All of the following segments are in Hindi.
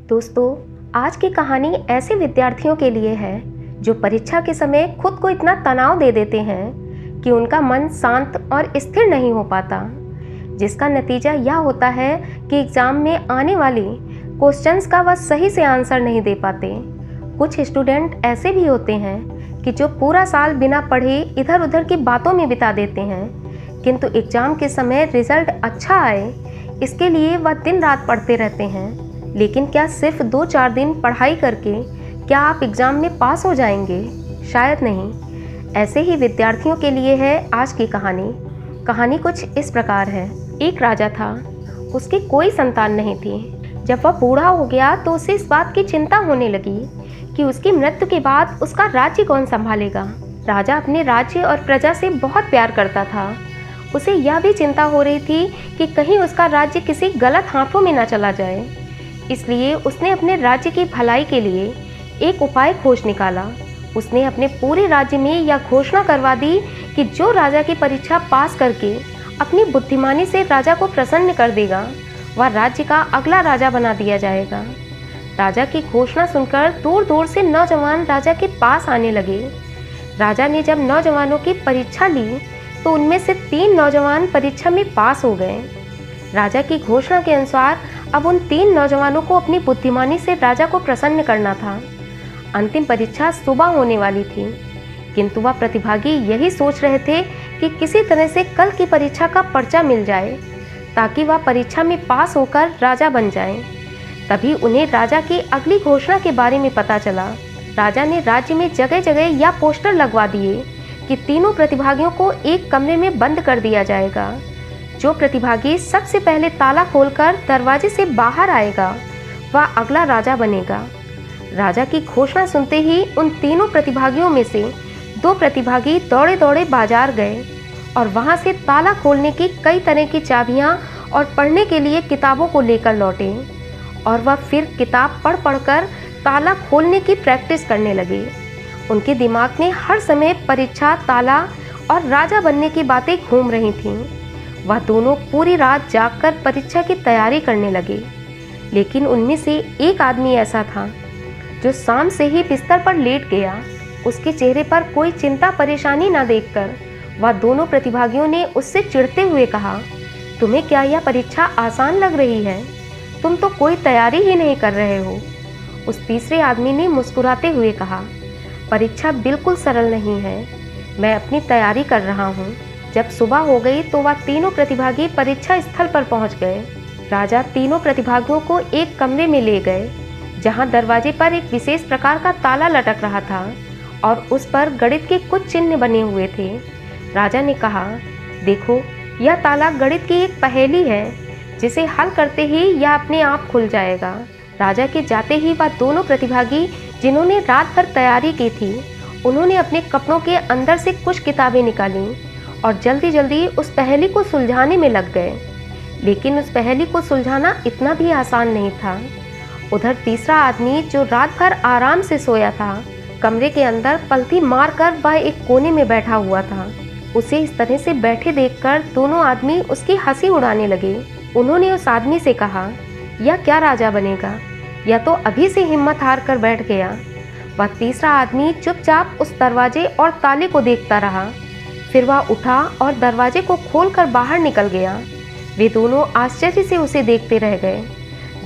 दोस्तों, आज की कहानी ऐसे विद्यार्थियों के लिए है जो परीक्षा के समय खुद को इतना तनाव दे देते हैं कि उनका मन शांत और स्थिर नहीं हो पाता, जिसका नतीजा यह होता है कि एग्ज़ाम में आने वाले क्वेश्चंस का वह सही से आंसर नहीं दे पाते। कुछ स्टूडेंट ऐसे भी होते हैं कि जो पूरा साल बिना पढ़े इधर उधर की बातों में बिता देते हैं, किंतु एग्ज़ाम के समय रिज़ल्ट अच्छा आए इसके लिए वह दिन रात पढ़ते रहते हैं। लेकिन क्या सिर्फ 2-4 दिन पढ़ाई करके क्या आप एग्ज़ाम में पास हो जाएंगे? शायद नहीं। ऐसे ही विद्यार्थियों के लिए है आज की कहानी कुछ इस प्रकार है। एक राजा था, उसकी कोई संतान नहीं थी। जब वह बूढ़ा हो गया तो उसे इस बात की चिंता होने लगी कि उसकी मृत्यु के बाद उसका राज्य कौन संभालेगा। राजा अपने राज्य और प्रजा से बहुत प्यार करता था। उसे यह भी चिंता हो रही थी कि कहीं उसका राज्य किसी गलत हाथों में न चला जाए। इसलिए उसने अपने राज्य की भलाई के लिए एक उपाय खोज निकाला। उसने अपने पूरे राज्य में यह घोषणा करवा दी कि जो राजा की परीक्षा पास करके अपनी बुद्धिमानी से राजा को प्रसन्न कर देगा, वह राज्य का अगला राजा बना दिया जाएगा। राजा की घोषणा सुनकर दूर दूर से नौजवान राजा के पास आने लगे। राजा ने जब नौजवानों की परीक्षा ली तो उनमें से 3 नौजवान परीक्षा में पास हो गए। राजा की घोषणा के अनुसार अब उन 3 नौजवानों को अपनी बुद्धिमानी से राजा को प्रसन्न करना था। अंतिम परीक्षा सुबह होने वाली थी, किंतु वह प्रतिभागी यही सोच रहे थे कि किसी तरह से कल की परीक्षा का पर्चा मिल जाए ताकि वह परीक्षा में पास होकर राजा बन जाएं। तभी उन्हें राजा की अगली घोषणा के बारे में पता चला। राजा ने राज्य में जगह जगह यह पोस्टर लगवा दिए कि तीनों प्रतिभागियों को एक कमरे में बंद कर दिया जाएगा। जो प्रतिभागी सबसे पहले ताला खोलकर दरवाजे से बाहर आएगा, वह अगला राजा बनेगा। राजा की घोषणा सुनते ही उन तीनों प्रतिभागियों में से 2 प्रतिभागी दौड़े दौड़े बाजार गए और वहां से ताला खोलने की कई तरह की चाबियां और पढ़ने के लिए किताबों को लेकर लौटे और वह फिर किताब पढ़ पढ़कर ताला खोलने की प्रैक्टिस करने लगे। उनके दिमाग में हर समय परीक्षा, ताला और राजा बनने की बातें घूम रही थीं। वह दोनों पूरी रात जागकर परीक्षा की तैयारी करने लगे। लेकिन उनमें से एक आदमी ऐसा था जो शाम से ही बिस्तर पर लेट गया। उसके चेहरे पर कोई चिंता परेशानी न देखकर वह दोनों प्रतिभागियों ने उससे चिढ़ते हुए कहा, तुम्हें क्या यह परीक्षा आसान लग रही है? तुम तो कोई तैयारी ही नहीं कर रहे हो। उस तीसरे आदमी ने मुस्कुराते हुए कहा, परीक्षा बिल्कुल सरल नहीं है, मैं अपनी तैयारी कर रहा हूँ। जब सुबह हो गई तो वह तीनों प्रतिभागी परीक्षा स्थल पर पहुंच गए। राजा तीनों प्रतिभागियों को एक कमरे में ले गए जहां दरवाजे पर एक विशेष प्रकार का ताला लटक रहा था और उस पर गणित के कुछ चिन्ह बने हुए थे। राजा ने कहा, देखो, यह ताला गणित की एक पहेली है जिसे हल करते ही यह अपने आप खुल जाएगा। राजा के जाते ही वह दोनों प्रतिभागी जिन्होंने रात भर तैयारी की थी, उन्होंने अपने कपड़ों के अंदर से कुछ किताबें निकाली और जल्दी जल्दी उस पहेली को सुलझाने में लग गए। लेकिन उस पहेली को सुलझाना इतना भी आसान नहीं था। उधर तीसरा आदमी जो रात भर आराम से सोया था, कमरे के अंदर पलथी मारकर वह एक कोने में बैठा हुआ था। उसे इस तरह से बैठे देखकर दोनों आदमी उसकी हंसी उड़ाने लगे। उन्होंने उस आदमी से कहा, यह क्या राजा बनेगा? यह तो अभी से हिम्मत हार कर बैठ गया। वह तीसरा आदमी चुपचाप उस दरवाजे और ताले को देखता रहा। फिर वह उठा और दरवाजे को खोलकर बाहर निकल गया। वे दोनों आश्चर्य से उसे देखते रह गए।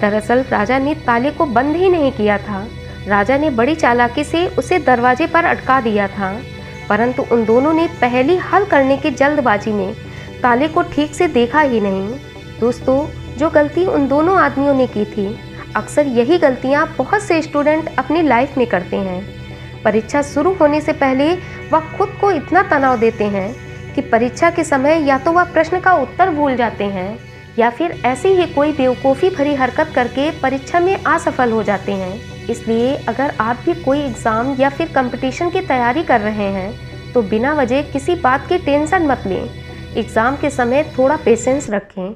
दरअसल राजा ने ताले को बंद ही नहीं किया था। राजा ने बड़ी चालाकी से उसे दरवाजे पर अटका दिया था, परंतु उन दोनों ने पहेली हल करने की जल्दबाजी में ताले को ठीक से देखा ही नहीं। दोस्तों, जो गलती उन दोनों आदमियों ने की थी, अक्सर यही गलतियां बहुत से स्टूडेंट अपनी लाइफ में करते हैं। परीक्षा शुरू होने से पहले वह खुद को इतना तनाव देते हैं कि परीक्षा के समय या तो वह प्रश्न का उत्तर भूल जाते हैं या फिर ऐसी ही कोई बेवकूफ़ी भरी हरकत करके परीक्षा में असफल हो जाते हैं। इसलिए अगर आप भी कोई एग्ज़ाम या फिर कंपटीशन की तैयारी कर रहे हैं तो बिना वजह किसी बात की टेंशन मत लें। एग्ज़ाम के समय थोड़ा पेशेंस रखें।